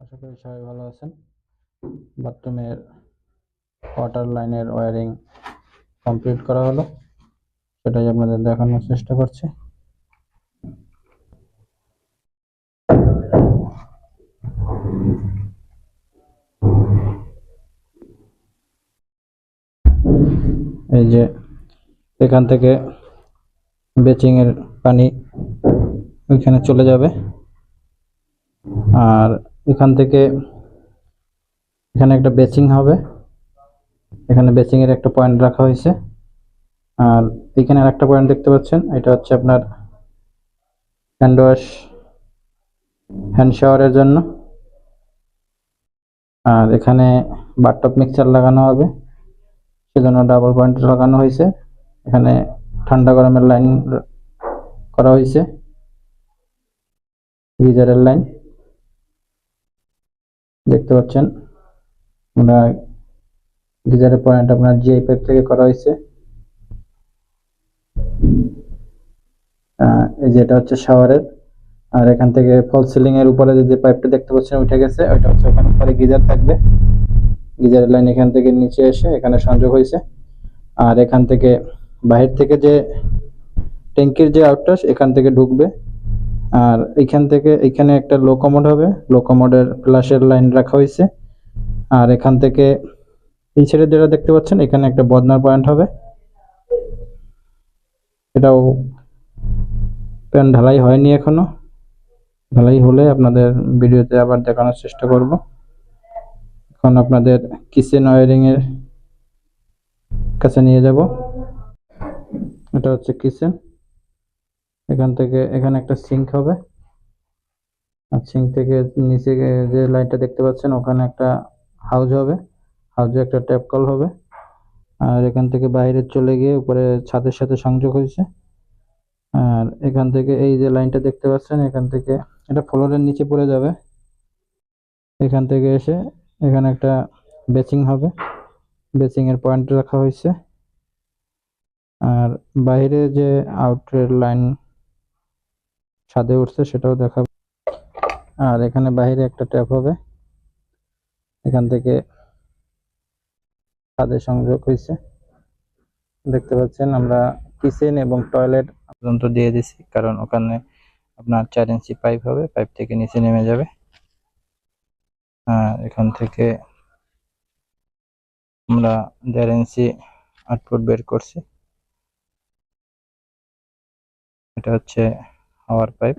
আশা করি সবাই ভালো আছেন। বাথরুমের ওয়াটার লাইনের ওয়্যারিং কমপ্লিট করা হলো, সেটাই আপনাদের দেখানোর চেষ্টা করছি। এই যে এখান থেকে বেচিং এর পানি ওইখানে চলে যাবে, আর এখান থেকে এখানে একটা বেচিং হবে। এখানে বেচিং এর একটা পয়েন্ট রাখা হয়েছে, আর এখানে আরেকটা পয়েন্ট দেখতে পাচ্ছেন, এটা হচ্ছে আপনার হ্যান্ড ওয়াশ হ্যান্ড শাওয়ারের জন্য। আর এখানে বাথটব মিক্সচার লাগানো হবে, সেজন্য ডাবল পয়েন্ট লাগানো হয়েছে। এখানে ঠান্ডা গরমের লাইন করা হয়েছে, গিজারের লাইন দেখতে পাচ্ছেন। আমরা গিজারের পয়েন্ট আপনার জিআই পাইপ থেকে করা হয়েছে। এই যে এটা হচ্ছে শাওয়ারের, আর এখান থেকে ফল সিলিং এর উপরে যে পাইপটা দেখতে পাচ্ছেন উঠে গেছে, ওইটা হচ্ছে ওখানে পরে গিজার থাকবে। গিজারের লাইন এখান থেকে নিচে এসে এখানে সংযোগ হয়েছে, আর এখান থেকে বাহির থেকে যে ট্যাঙ্কির যে আউটটাস এখান থেকে ঢুকবে। আর এখান থেকে এখানে একটা লো কমোড হবে, লো কমোডের ফ্ল্যাশের লাইন রাখা হয়েছে। আর এখান থেকে এই ছেড়ে যেটা দেখতে পাচ্ছেন এখানে একটা বদনার পয়েন্ট হবে, এটাও প্যান ঢালাই হয়নি এখনো। ঢালাই হলে আপনাদের ভিডিওতে আবার দেখানোর চেষ্টা করব। এখন আপনাদের কিচেন ওয়্যারিং এর কাছে নিয়ে যাব। এটা হচ্ছে কিচেন। এখান থেকে এখানে একটা সিঙ্ক হবে, আর সিঙ্ক থেকে নিচে যে লাইনটা দেখতে পাচ্ছেন ওখানে একটা হাউজ হবে, হাউজে একটা ট্যাপ কল হবে। আর এখান থেকে বাইরে চলে গিয়ে উপরে ছাদের সাথে সংযোগ হয়েছে। আর এখান থেকে এই যে লাইনটা দেখতে পাচ্ছেন এখান থেকে এটা ফ্লোরের নিচে পড়ে যাবে। এখান থেকে এসে এখানে একটা বেচিং হবে, বেচিং এর পয়েন্ট রাখা হয়েছে। আর বাইরে যে আউটের লাইন ছাদে উঠছে সেটাও দেখাবো। আর এখানে বাইরে একটা ট্যাপ হবে, এখান থেকে ছাদে সংযোগ হয়েছে দেখতে পাচ্ছেন। আমরা কিচেন এবং টয়লেট পর্যন্ত দিয়ে দিছি, কারণ ওখানে আপনার 4 ইঞ্চি পাইপ হবে, পাইপ থেকে নিচে নেমে যাবে। আর এখান থেকে আমরা 1.5 ইঞ্চি আউটপুট বের করছি। এটা হচ্ছে হাওয়ার পাইপ।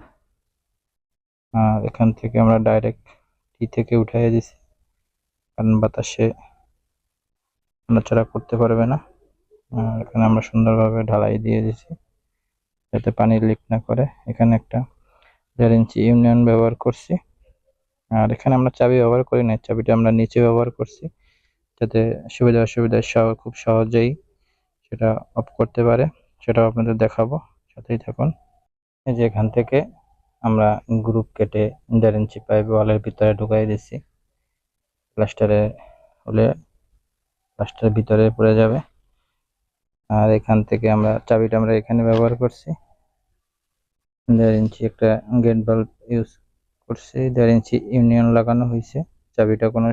আর এখান থেকে আমরা ডাইরেক্ট টি থেকে উঠাইয়ে দিছি, কারণ বাতাসে নড়াচড়া করতে পারবে না। আর এখানে আমরা সুন্দরভাবে ঢালাই দিয়ে দিছি যাতে পানি লিক না করে। এখানে একটা 1.5 ইঞ্চি ইউনিয়ন ব্যবহার করছি। আর এখানে আমরা চাবি ব্যবহার করি না, চাবিটা আমরা নিচে ব্যবহার করছি যাতে সুবিধা অসুবিধা খুব সহজেই সেটা অফ করতে পারে। সেটাও আপনাদের দেখাবো, সাথেই থাকুন। এই যে এখান থেকে আমরা গ্রুপ কেটে 1.5 ইঞ্চি পাইপ ওয়ালের ভিতরে ঢুকাই দিচ্ছি। প্লাস্টারে হলে প্লাস্টারের ভিতরে পড়ে যাবে। আর এখান থেকে আমরা চাবিটা আমরা এখানে ব্যবহার করছি। 1.5 ইঞ্চি একটা গেট বাল্ব ইউজ করছি, 1.5 ইঞ্চি ইউনিয়ন লাগানো হয়েছে। চাবিটা কোনো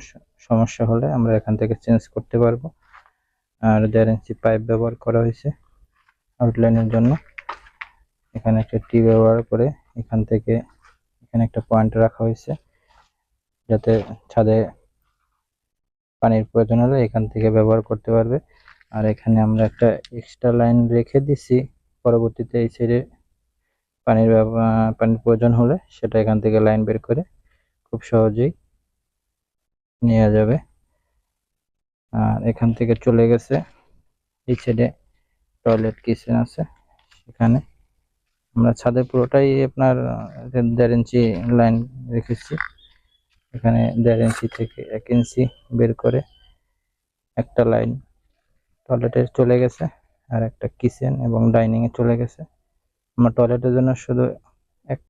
সমস্যা হলে আমরা এখান থেকে চেঞ্জ করতে পারবো। আর 1.5 ইঞ্চি পাইপ ব্যবহার করা হয়েছে আউটলাইনের জন্য। এখানে একটা টি ব্যবহার করে এখান থেকে এখানে একটা পয়েন্ট রাখা হয়েছে যাতে ছাদে পানির প্রয়োজন হলে এখান থেকে ব্যবহার করতে পারবে। আর এখানে আমরা একটা এক্সট্রা লাইন রেখে দিছি, পরবর্তীতে এই সাইডে পানির প্রয়োজন হলে সেটা এখান থেকে লাইন বের করে খুব সহজেই নেওয়া যাবে। আর এখান থেকে চলে গেছে এই সাইডে টয়লেট কিচেন আছে, সেখানে আমরা ছাদে পুরোটাই আপনার 1.5 ইঞ্চি লাইন রেখেছি। এখানে 1.5 ইঞ্চি থেকে 1 ইঞ্চি বের করে একটা লাইন টয়লেটে চলে গেছে, আর একটা কিচেন এবং ডাইনিং এ চলে গেছে। আমরা টয়লেটের জন্য শুধু